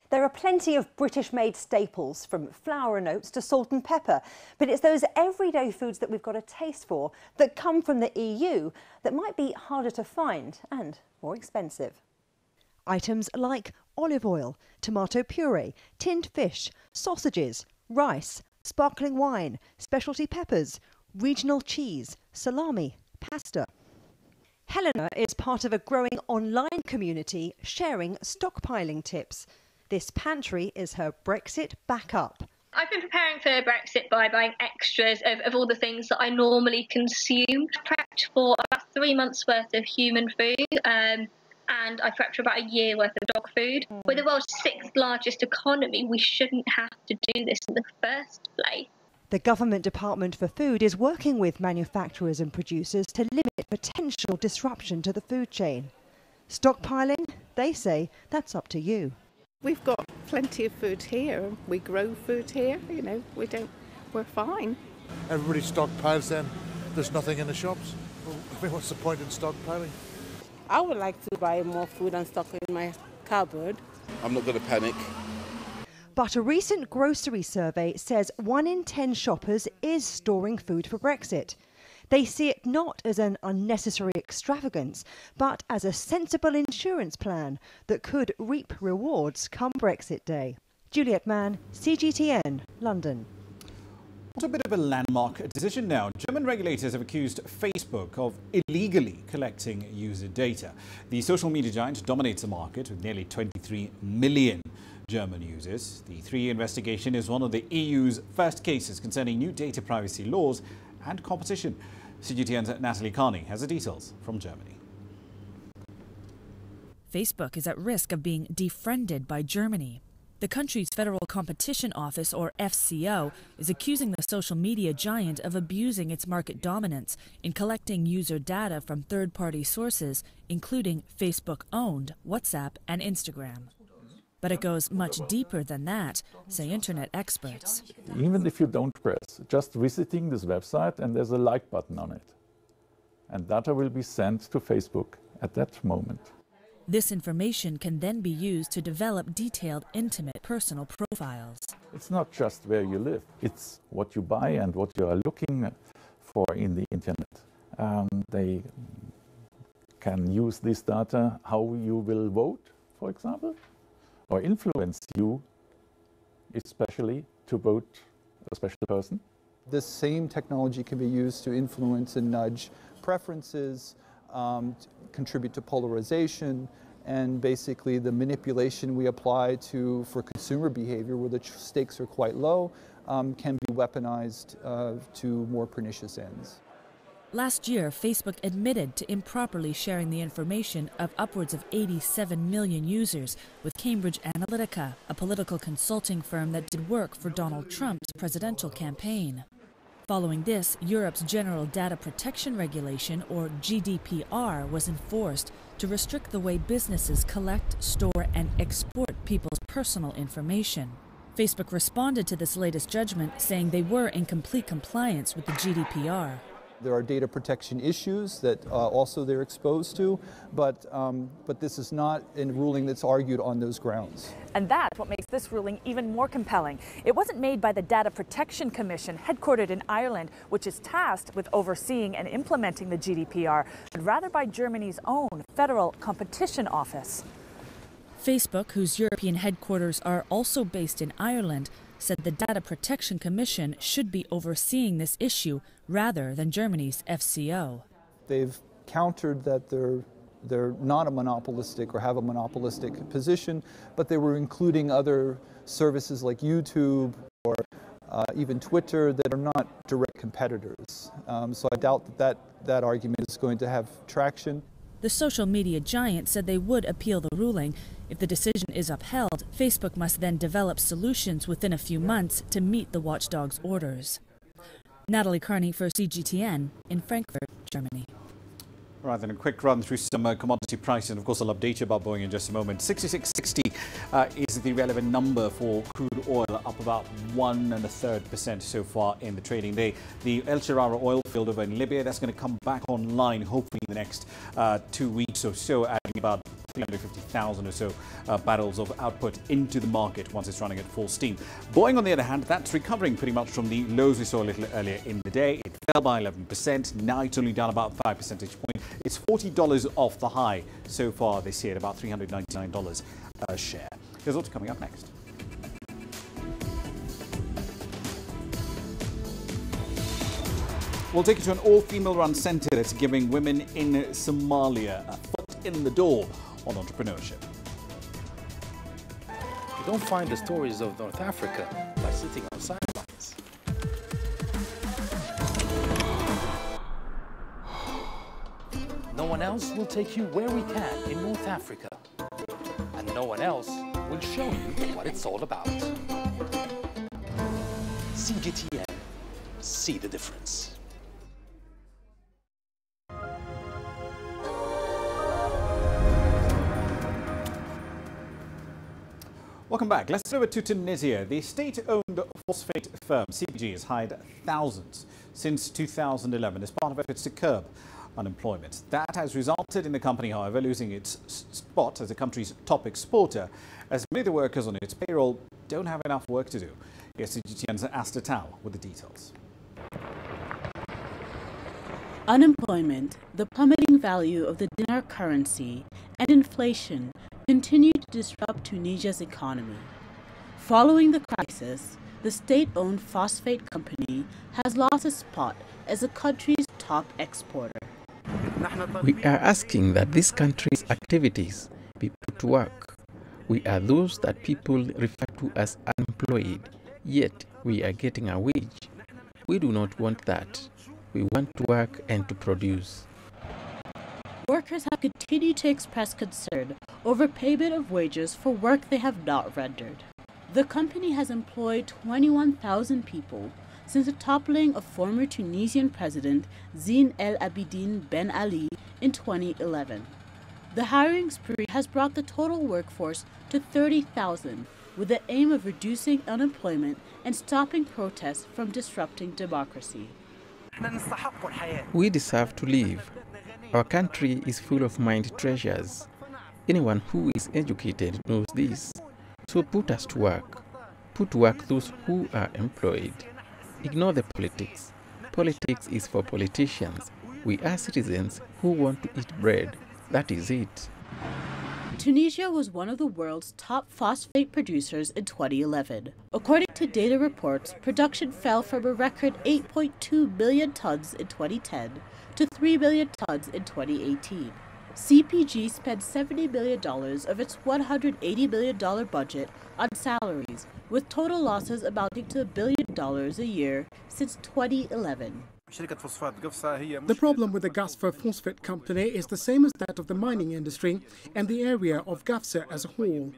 Speaker 4: There are plenty of British-made staples, from flour and oats to salt and pepper, but it's those everyday foods that we've got a taste for that come from the EU that might be harder to find and more expensive.
Speaker 3: Items like olive oil, tomato puree, tinned fish, sausages, rice, sparkling wine, specialty peppers, regional cheese, salami, pasta. Helena is part of a growing online community sharing stockpiling tips. This pantry is her Brexit backup.
Speaker 23: I've been preparing for Brexit by buying extras of all the things that I normally consume. I prepped for about 3 months worth of human food and I prepped for about a year worth of dog food. We're the world's 6th largest economy. We shouldn't have to do this in the first place.
Speaker 3: The Government Department for Food is working with manufacturers and producers to limit potential disruption to the food chain. Stockpiling, they say, that's up to you.
Speaker 24: We've got plenty of food here. We grow food here, you know, we're fine.
Speaker 25: Everybody stockpiles then. There's nothing in the shops. I mean, what's the point in stockpiling?
Speaker 26: I would like to buy more food and stock in my cupboard.
Speaker 27: I'm not going to panic.
Speaker 3: But a recent grocery survey says 1 in 10 shoppers is storing food for Brexit. They see it not as an unnecessary extravagance, but as a sensible insurance plan that could reap rewards come Brexit Day. Juliet Mann, CGTN, London.
Speaker 2: What a bit of a landmark decision now. German regulators have accused Facebook of illegally collecting user data. The social media giant dominates the market with nearly 23 million German users. The 3-year investigation is one of the EU's first cases concerning new data privacy laws and competition. CGTN's Natalie Carney has the details from Germany.
Speaker 28: Facebook is at risk of being defriended by Germany. The country's Federal Competition Office, or FCO, is accusing the social media giant of abusing its market dominance in collecting user data from third-party sources, including Facebook-owned WhatsApp and Instagram. But it goes much deeper than that, say internet experts.
Speaker 29: Even if you don't press, just visiting this website and there's a like button on it. And data will be sent to Facebook at that moment.
Speaker 28: This information can then be used to develop detailed, intimate personal profiles.
Speaker 29: It's not just where you live, it's what you buy and what you are looking for in the internet. They can use this data, how you will vote, for example, or influence you, especially to vote a special person.
Speaker 30: This same technology can be used to influence and nudge preferences, contribute to polarization, and basically the manipulation we apply for consumer behavior where the stakes are quite low can be weaponized to more pernicious ends.
Speaker 28: Last year, Facebook admitted to improperly sharing the information of upwards of 87 million users with Cambridge Analytica, a political consulting firm that did work for Donald Trump's presidential campaign. Following this, Europe's General Data Protection Regulation, or GDPR, was enforced to restrict the way businesses collect, store, and export people's personal information. Facebook responded to this latest judgment, saying they were in complete compliance with the GDPR.
Speaker 30: There are data protection issues that also they're exposed to, but this is not a ruling that's argued on those grounds.
Speaker 31: And that's what makes this ruling even more compelling. It wasn't made by the Data Protection Commission, headquartered in Ireland, which is tasked with overseeing and implementing the GDPR, but rather by Germany's own Federal Competition Office.
Speaker 28: Facebook, whose European headquarters are also based in Ireland, said the Data Protection Commission should be overseeing this issue rather than Germany's FCO.
Speaker 30: They've countered that they're not a monopolistic or have a monopolistic position, but they were including other services like YouTube or even Twitter that are not direct competitors. So I doubt that argument is going to have traction.
Speaker 28: The social media giant said they would appeal the ruling. If the decision is upheld, Facebook must then develop solutions within a few months to meet the watchdog's orders. Natalie Carney for CGTN in Frankfurt, Germany.
Speaker 2: Right, then a quick run through some commodity prices, and of course I'll update you about Boeing in just a moment. 66.60 is the relevant number for crude oil, up about 1.33% so far in the trading day. The El Chirara oil field over in Libya, that's going to come back online hopefully in the next 2 weeks or so, adding about 350,000 or so barrels of output into the market once it's running at full steam. Boeing, on the other hand, that's recovering pretty much from the lows we saw a little earlier in the day. It fell by 11%. Now it's only down about 5 percentage points. It's $40 off the high so far this year, at about $399 a share. Here's what's coming up next. We'll take you to an all-female run centre that's giving women in Somalia a foot in the door on entrepreneurship.
Speaker 18: You don't find the stories of North Africa by sitting on sidelines. No one else will take you where we can in North Africa. And no one else will show you what it's all about. CGTN. See the difference.
Speaker 2: Welcome back. Let's go over to Tunisia. The state-owned phosphate firm CPG has hired thousands since 2011 as part of efforts to curb unemployment. That has resulted in the company, however, losing its spot as the country's top exporter, as many of the workers on its payroll don't have enough work to do. Here's CGTN's Asta Tal with the details.
Speaker 1: Unemployment, the plummeting value of the dinar currency, and inflation continue to disrupt Tunisia's economy. Following the crisis, the state-owned phosphate company has lost its spot as the country's top exporter.
Speaker 5: We are asking that this country's activities be put to work. We are those that people refer to as unemployed, yet we are getting a wage. We do not want that. We want to work and to produce.
Speaker 1: Workers have continued to express concern over payment of wages for work they have not rendered. The company has employed 21,000 people since the toppling of former Tunisian President Zine El Abidine Ben Ali in 2011. The hiring spree has brought the total workforce to 30,000, with the aim of reducing unemployment and stopping protests from disrupting democracy.
Speaker 5: We deserve to live. Our country is full of mind treasures. Anyone who is educated knows this. So put us to work. Put to work those who are employed. Ignore the politics. Politics is for politicians. We are citizens who want to eat bread. That is it.
Speaker 1: Tunisia was one of the world's top phosphate producers in 2011. According to data reports, production fell from a record 8.2 million tons in 2010 to 3 million tons in 2018. CPG spent $70 million of its $180 million budget on salaries, with total losses amounting to $1 billion a year since 2011.
Speaker 6: The problem with the Ghafsa phosphate company is the same as that of the mining industry and the area of Ghafsa as a whole.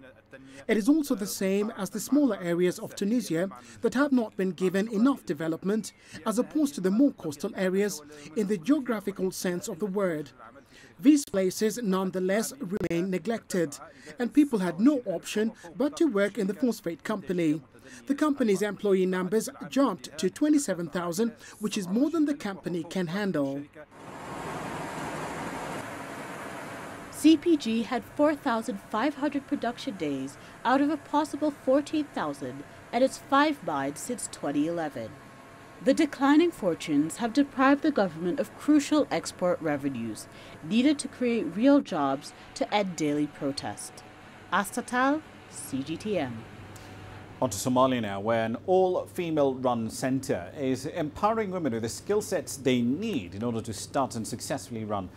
Speaker 6: It is also the same as the smaller areas of Tunisia that have not been given enough development, as opposed to the more coastal areas in the geographical sense of the word. These places nonetheless remain neglected, and people had no option but to work in the phosphate company. The company's employee numbers jumped to 27,000, which is more than the company can handle.
Speaker 1: CPG had 4,500 production days out of a possible 14,000 at its 5 mines since 2011. The declining fortunes have deprived the government of crucial export revenues needed to create real jobs to end daily protest. Asta Tal, CGTN.
Speaker 2: On to Somalia now, where an all-female-run centre is empowering women with the skill sets they need in order to start and successfully run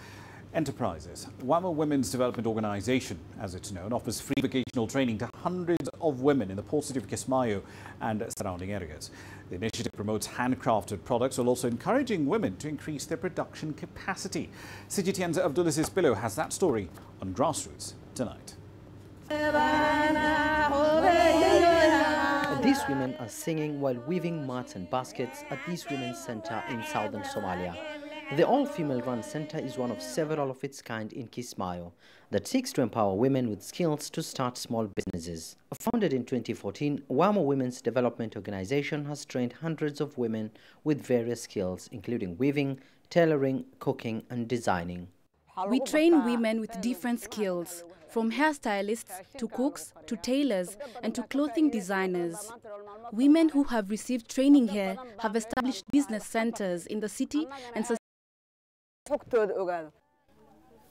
Speaker 2: enterprises. WAMA Women's Development Organisation, as it's known, offers free vocational training to hundreds of women in the port city of Kismayo and surrounding areas. The initiative promotes handcrafted products while also encouraging women to increase their production capacity. CGTN's Abdulaziz Billo has that story on Grassroots tonight.
Speaker 7: These women are singing while weaving mats and baskets at this women's center in southern Somalia. The all-female run center is one of several of its kind in Kismayo that seeks to empower women with skills to start small businesses. Founded in 2014, WAMA Women's Development Organization has trained hundreds of women with various skills, including weaving, tailoring, cooking, and designing.
Speaker 8: We train women with different skills, from hairstylists to cooks to tailors and to clothing designers. Women who have received training here have established business centers in the city and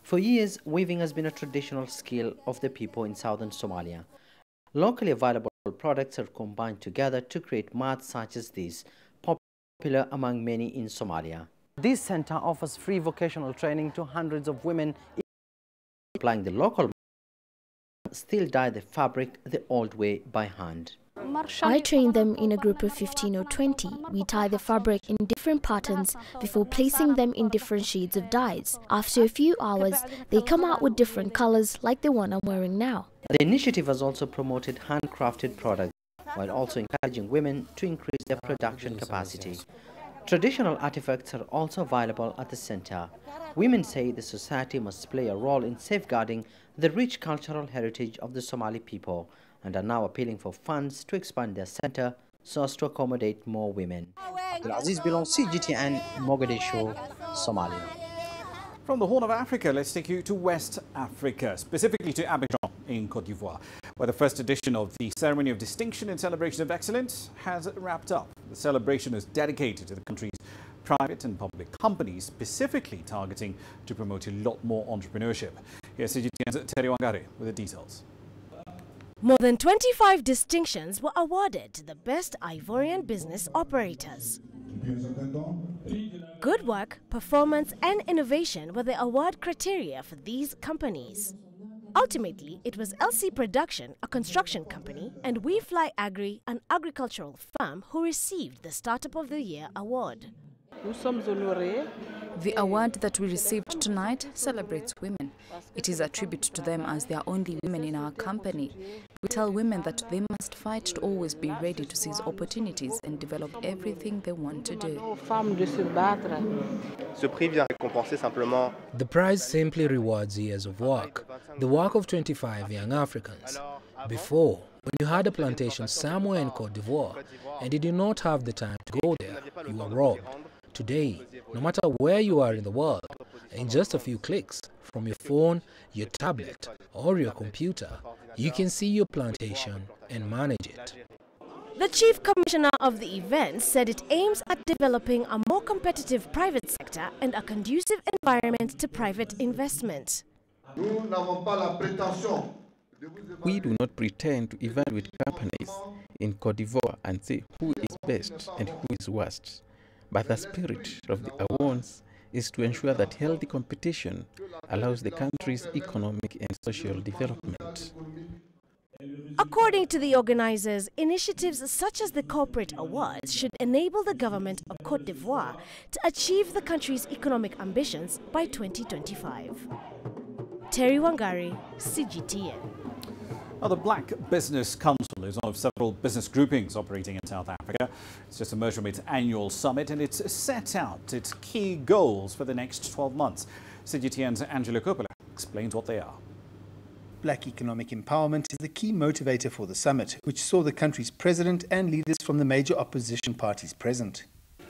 Speaker 7: For years, weaving has been a traditional skill of the people in southern Somalia. Locally available products are combined together to create mats such as these, popular among many in Somalia. This center offers free vocational training to hundreds of women, applying the local still dye the fabric the old way by hand.
Speaker 9: I train them in a group of 15 or 20. We tie the fabric in different patterns before placing them in different shades of dyes. After a few hours, they come out with different colors like the one I'm wearing now.
Speaker 7: The initiative has also promoted handcrafted products while also encouraging women to increase their production capacity. Traditional artifacts are also available at the center. Women say the society must play a role in safeguarding the rich cultural heritage of the Somali people and are now appealing for funds to expand their center so as to accommodate more women. Abdulaziz Billo, CGTN, Mogadishu, Somalia.
Speaker 2: From the Horn of Africa, let's take you to West Africa, specifically to Abidjan in Côte d'Ivoire, where the first edition of the Ceremony of Distinction and Celebration of Excellence has wrapped up. The celebration is dedicated to the country's private and public companies, specifically targeting to promote a lot more entrepreneurship. Here's CGTN's Terry Wangare with the details.
Speaker 10: More than 25 distinctions were awarded to the best Ivorian business operators. Good work, performance and innovation were the award criteria for these companies. Ultimately, it was LC Production, a construction company, and We Fly Agri, an agricultural firm, who received the Startup of the Year award.
Speaker 11: The award that we received tonight celebrates women. It is a tribute to them as they are only women in our company. We tell women that they must fight to always be ready to seize opportunities and develop everything they want to do.
Speaker 12: The prize simply rewards years of work, the work of 25 young Africans. Before, when you had a plantation somewhere in Côte d'Ivoire and you did not have the time to go there, you were robbed. Today, no matter where you are in the world, in just a few clicks, from your phone, your tablet, or your computer, you can see your plantation and manage it.
Speaker 10: The Chief Commissioner of the event said it aims at developing a more competitive private sector and a conducive environment to private investment.
Speaker 5: We do not pretend to evaluate companies in Côte d'Ivoire and say who is best and who is worst. But the spirit of the awards is to ensure that healthy competition allows the country's economic and social development.
Speaker 10: According to the organizers, initiatives such as the corporate awards should enable the government of Côte d'Ivoire to achieve the country's economic ambitions by 2025. Terry Wangari, CGTN.
Speaker 2: Now, the Black Business Council is one of several business groupings operating in South Africa. It's just emerged from its annual summit and it's set out its key goals for the next 12 months. CGTN's Angela Coppola explains what they are.
Speaker 13: Black economic empowerment is the key motivator for the summit, which saw the country's president and leaders from the major opposition parties present.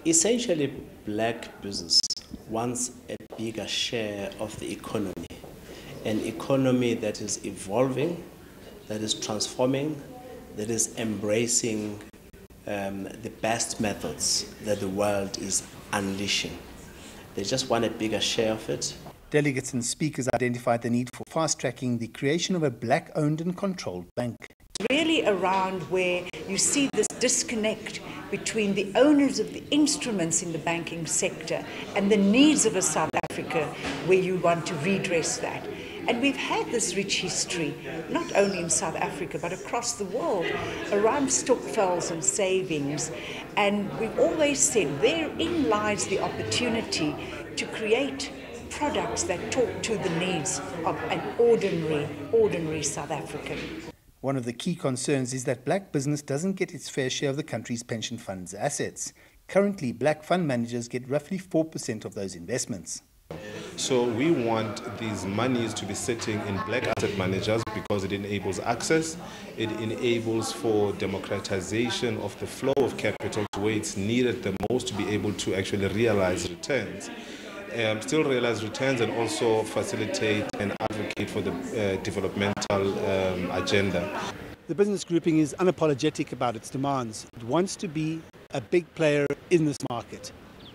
Speaker 14: Essentially, black business wants a bigger share of the economy, an economy that is evolving, that is transforming, that is embracing the best methods that the world is unleashing. They just want a bigger share of it.
Speaker 13: Delegates and speakers identified the need for fast-tracking the creation of a black-owned and controlled bank.
Speaker 15: Really
Speaker 4: around where you see this disconnect between the owners of the instruments in the banking sector and the needs of a South Africa where you want to redress that. And we've had this rich history, not only in South Africa, but across the world, around stokvels and savings. And we've always said therein lies the opportunity to create products that talk to the needs of an ordinary South African.
Speaker 13: One of the key concerns is that black business doesn't get its fair share of the country's pension funds assets. Currently, black fund managers get roughly 4% of those investments.
Speaker 15: So we want these monies to be sitting in black asset managers because it enables access, it enables for democratization of the flow of capital to where it's needed the most to be able to actually realize returns. Still realize returns and also facilitate and advocate for the developmental agenda.
Speaker 16: The business grouping is unapologetic about its demands. It wants to be a big player in this market.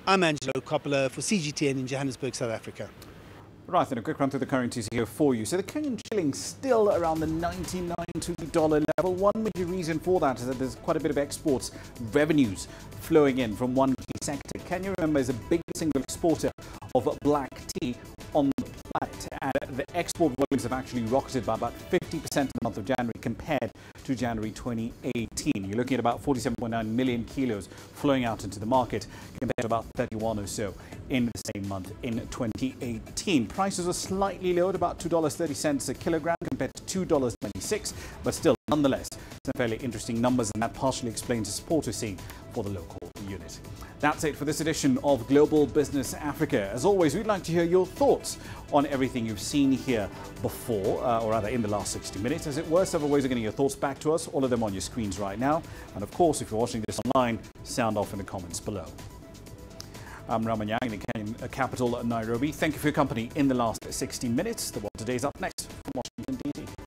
Speaker 16: I'm Angelo Coppola for CGTN in Johannesburg, South Africa.
Speaker 2: Right, then a quick run through the currencies here for you. So the Kenyan shilling still around the 99 to the dollar level. One major reason for that is that there's quite a bit of exports revenues flowing in from one key sector. Kenya, remember, is a big single exporter of black tea on the planet, and the export volumes have actually rocketed by about 50% in the month of January compared to January 2018. You're looking at about 47.9 million kilos flowing out into the market compared to about 31 or so in the same month in 2018. Prices are slightly lower at about $2.30 a kilogram compared to $2.26, but still, nonetheless, some fairly interesting numbers, and that partially explains the support we're seeing for the local unit. That's it for this edition of Global Business Africa. As always, we'd like to hear your thoughts on everything you've seen here before, or rather in the last 60 minutes, as it were. Several ways of getting your thoughts back to us, all of them on your screens right now. And of course, if you're watching this online, sound off in the comments below. I'm Ramah Nyang in the Kenyan capital, Nairobi. Thank you for your company in the last 60 minutes. The World Today is up next from Washington, D.C.